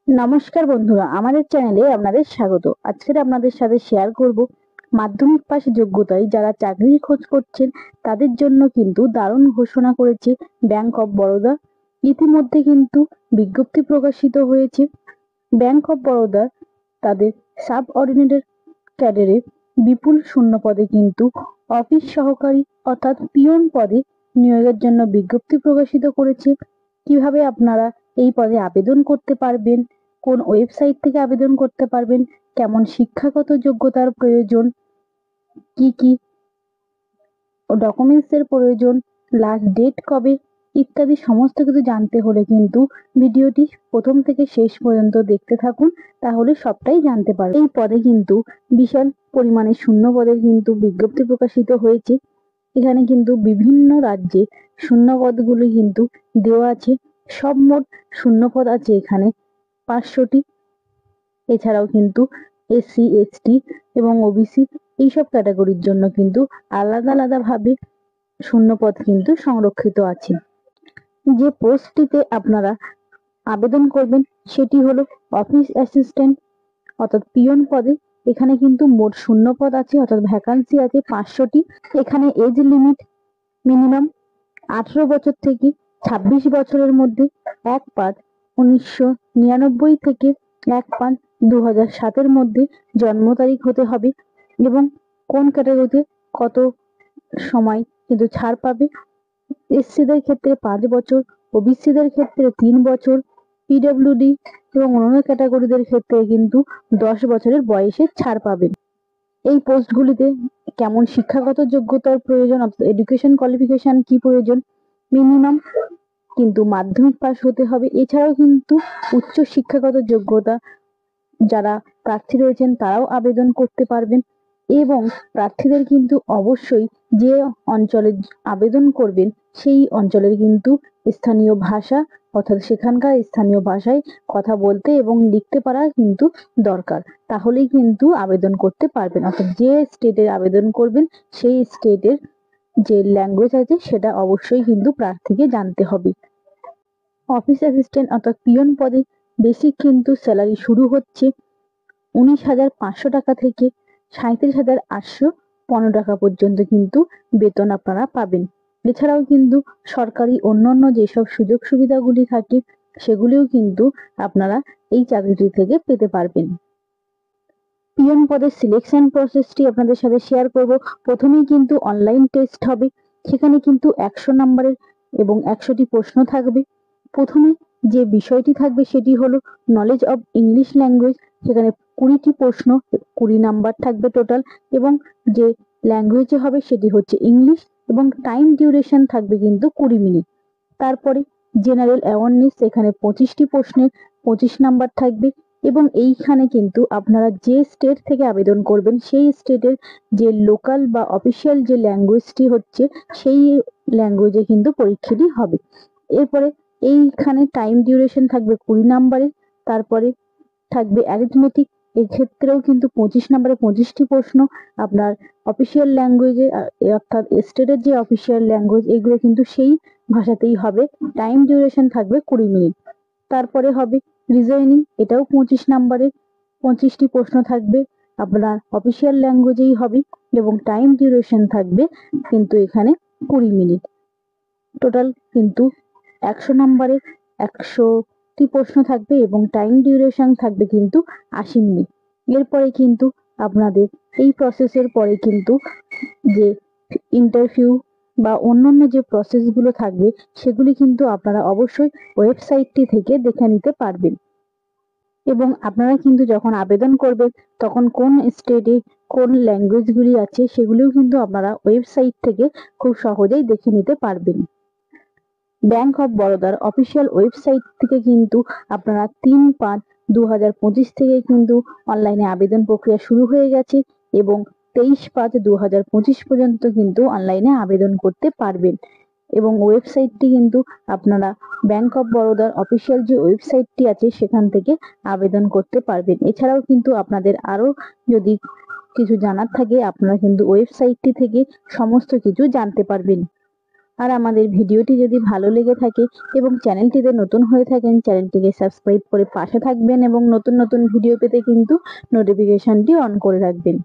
নমস্কার বন্ধুরা, আমাদের চ্যানেলে আপনাদের স্বাগত। আজকে আপনাদের সাথে শেয়ার করব মাধ্যমিক পাশ যোগ্যতায় যারা চাকরির খোঁজ করছেন তাদের জন্য কিন্তু দারুণ ঘোষণা করেছে ব্যাংক অফ বরোদা। ইতিমধ্যে কিন্তু বিজ্ঞপ্তি প্রকাশিত হয়েছে। ব্যাংক অফ বরোদা তাদের সাব অর্ডিনেটের ক্যাডারে বিপুল শূন্য পদে কিন্তু অফিস সহকারী অর্থাৎ পিয়ন পদে নিয়োগের জন্য বিজ্ঞপ্তি প্রকাশিত করেছে। কিভাবে আপনারা এই পদে আবেদন করতে পারবেন, কোন ওয়েবসাইট থেকে আবেদন করতে পারবেন, কেমন শিক্ষাগত যোগ্যতার প্রয়োজন, কি কি ডকুমেন্টস এর প্রয়োজন, লাস্ট ডেট কবে ইত্যাদি সমস্ত কিছু জানতে হলে কিন্তু ভিডিওটি প্রথম থেকে শেষ পর্যন্ত দেখতে থাকুন, তাহলে সবটাই জানতে পারবেন। এই পদে কিন্তু বিশাল পরিমাণে শূন্য পদের কিন্তু বিজ্ঞপ্তি প্রকাশিত হয়েছে। এখানে কিন্তু বিভিন্ন রাজ্যে শূন্য পদগুলি কিন্তু দেওয়া আছে। সব মোট শূন্য পদ আছে এখানে 500টি। এছাড়াও কিন্তু এসসি, এসটি এবং ওবিসি এইসব ক্যাটাগরির জন্য কিন্তু আলাদা আলাদা ভাবে শূন্য পদ কিন্তু সংরক্ষিত আছে। যে পোস্টটিতে আপনারা আবেদন করবেন সেটি হলো অফিস অ্যাসিস্ট্যান্ট অর্থাৎ পিয়ন পদে। এখানে কিন্তু মোট শূন্য পদ আছে অর্থাৎ ভ্যাকান্সি আছে 500টি। এখানে এজ লিমিট মিনিমাম 18 বছর থেকে 26 বছরের মধ্যে 1/5/1999 থেকে 1/5/2007 মধ্যে জন্ম তারিখ হতে হবে এবং কোন ক্যাটাগরিতে কত সময় কিন্তু ছাড় পাবে। এসসিদের ক্ষেত্রে 5 বছর, ওবিসিদের ক্ষেত্রে 3 বছর, পিডব্লিউডি এবং অন্যান্য ক্যাটাগরিদের ক্ষেত্রে কিন্তু 10 বছরের বয়সে ছাড় পাবেন। এই পোস্টগুলিতে কেমন শিক্ষাগত যোগ্যতার প্রয়োজন, এডুকেশন কোয়ালিফিকেশন কি প্রয়োজন, মিনিমাম কিন্তু মাধ্যমিক পাস হতে হবে। এছাড়াও কিন্তু উচ্চ শিক্ষাগত যোগ্যতা যারা প্রার্থী রয়েছেন তারাও আবেদন করতে পারবেন এবং প্রার্থীদের কিন্তু অবশ্যই যে অঞ্চলে আবেদন করবেন সেই অঞ্চলের কিন্তু স্থানীয় ভাষা অর্থাৎ সেখানকার স্থানীয় ভাষায় কথা বলতে এবং লিখতে পারা কিন্তু দরকার। তাহলেই কিন্তু আবেদন করতে পারবেন। অর্থাৎ যে স্টেটে আবেদন করবেন সেই স্টেটের যে ল্যাঙ্গুয়েজ আছে সেটা অবশ্যই কিন্তু প্রার্থীকে জানতে হবে। অফিস অ্যাসিস্ট্যান্ট অর্থাৎ পিয়ন পদে বেসিক কিন্তু স্যালারি শুরু হচ্ছে 19,500 টাকা থেকে 37,815 টাকা পর্যন্ত কিন্তু বেতন আপনারা পাবেন। এছাড়াও কিন্তু সরকারি অন্যান্য যেসব সুযোগ সুবিধাগুলি থাকে সেগুলিও কিন্তু আপনারা এই চাকরিটি থেকে পেতে পারবেন। পিয়ন পদের সিলেকশন প্রসেসটি আপনাদের সাথে শেয়ার করব। প্রথমেই কিন্তু অনলাইন টেস্ট হবে। সেখানে কিন্তু 100 নম্বরের এবং 100টি প্রশ্ন থাকবে। প্রথমে যে বিষয়টি থাকবে সেটি হলো নলেজ অফ ইংলিশ ল্যাঙ্গুয়েজ। সেখানে 20টি প্রশ্ন, 20 নাম্বার থাকবে টোটাল এবং যে ল্যাঙ্গুয়েজে হবে সেটি হচ্ছে ইংলিশ এবং টাইম ডিউরেশন থাকবে কিন্তু 20 মিনিট। তারপরে জেনারেল অ্যাওয়ারনেস, এখানে 25টি প্রশ্নের 25 নাম্বার থাকবে এবং এইখানে কিন্তু আপনারা যে স্টেট থেকে আবেদন করবেন সেই স্টেটের যে লোকাল বা অফিসিয়াল যে ল্যাঙ্গুয়েজটি হচ্ছে সেই ল্যাঙ্গুয়েজে কিন্তু পরীক্ষাটি হবে। এরপরে এইখানে টাইম ডিউরেশন থাকবে 20 নাম্বারের। তারপরে থাকবে অ্যারিথমেটিক, এক্ষেত্রেও কিন্তু 25 নাম্বারে 25টি প্রশ্ন আপনার অফিসিয়াল ল্যাঙ্গুয়েজে অর্থাৎ স্টেটের যে অফিসিয়াল ল্যাঙ্গুয়েজ এগুলো কিন্তু সেই ভাষাতেই হবে। টাইম ডিউরেশন থাকবে 20 মিনিট। তারপরে হবে রিজনিং, এটাও 25 নাম্বারের 25টি প্রশ্ন থাকবে আপনার অফিসিয়াল ল্যাঙ্গুয়েজেই হবে এবং টাইম ডিউরেশন থাকবে কিন্তু এখানে 20 মিনিট। টোটাল কিন্তু 100 নাম্বারের 100টি প্রশ্ন থাকবে এবং টাইম ডিউরেশন থাকবে কিন্তু 80 মিনিট। এরপরে কিন্তু আপনাদের এই প্রসেসের পরে কিন্তু যে ইন্টারভিউ বা অন্যান্য যে প্রসেসগুলো থাকবে সেগুলি কিন্তু আপনারা অবশ্যই ওয়েবসাইটটি থেকে দেখে নিতে পারবেন এবং আপনারা কিন্তু যখন আবেদন করবেন তখন কোন স্টেটে কোন ল্যাঙ্গুয়েজগুলি আছে সেগুলিও কিন্তু আপনারা ওয়েবসাইট থেকে খুব সহজেই দেখে নিতে পারবেন। ব্যাংক অফ বরোদার অফিসিয়াল ওয়েবসাইট থেকে কিন্তু আপনারা 3/5/2025 থেকে কিন্তু অনলাইনে আবেদন প্রক্রিয়া শুরু হয়ে গেছে এবং 23/5/2025 পর্যন্ত কিন্তু অনলাইনে আবেদন করতে পারবেন এবং ওয়েবসাইটটি কিন্তু আপনারা ব্যাংক অফ বরোদার অফিসিয়াল যে ওয়েবসাইটটি আছে সেখান থেকে আবেদন করতে পারবেন। এছাড়াও কিন্তু আপনাদের আরো যদি কিছু জানার থাকে আপনারা কিন্তু ওয়েবসাইটটি থেকে সমস্ত কিছু জানতে পারবেন। আর আমাদের ভিডিওটি যদি ভালো লেগে থাকে এবং চ্যানেলটিতে নতুন হয়ে থাকেন, চ্যানেলটিকে সাবস্ক্রাইব করে পাশে থাকবেন এবং নতুন নতুন ভিডিও পেতে কিন্তু নোটিফিকেশনটি অন করে রাখবেন।